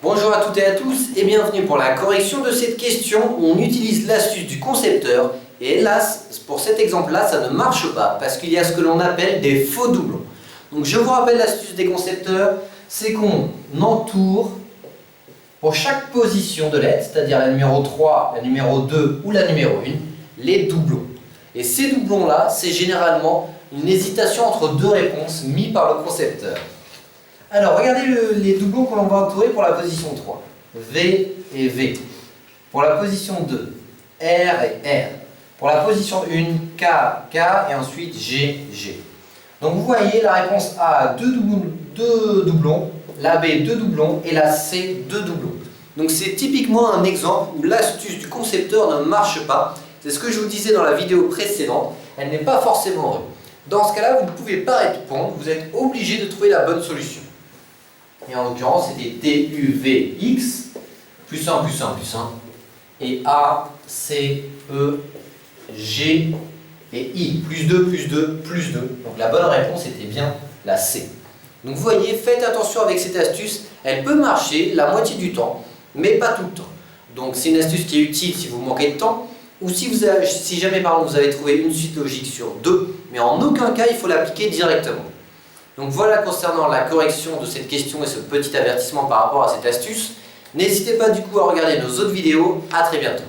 Bonjour à toutes et à tous et bienvenue pour la correction de cette question où on utilise l'astuce du concepteur et hélas, pour cet exemple-là, ça ne marche pas parce qu'il y a ce que l'on appelle des faux doublons. Donc je vous rappelle l'astuce des concepteurs, c'est qu'on entoure pour chaque position de lettre, c'est-à-dire la numéro 3, la numéro 2 ou la numéro 1, les doublons. Et ces doublons-là, c'est généralement une hésitation entre deux réponses mises par le concepteur. Alors, regardez les doublons que l'on va entourer pour la position 3. V et V. Pour la position 2, R et R. Pour la position 1, K, K et ensuite G, G. Donc vous voyez, la réponse A a deux doublons, la B 2 doublons et la C 2 doublons. Donc c'est typiquement un exemple où l'astuce du concepteur ne marche pas. C'est ce que je vous disais dans la vidéo précédente, elle n'est pas forcément vraie. Dans ce cas-là, vous ne pouvez pas répondre, vous êtes obligé de trouver la bonne solution. Et en l'occurrence, c'était TUVX, plus 1, plus 1, plus 1, et A, C, E, G et I, plus 2, plus 2, plus 2. Donc la bonne réponse était bien la C. Donc vous voyez, faites attention avec cette astuce, elle peut marcher la moitié du temps, mais pas tout le temps. Donc c'est une astuce qui est utile si vous manquez de temps, ou si jamais vous avez trouvé une suite logique sur 2, mais en aucun cas il faut l'appliquer directement. Donc voilà concernant la correction de cette question et ce petit avertissement par rapport à cette astuce. N'hésitez pas du coup à regarder nos autres vidéos. À très bientôt.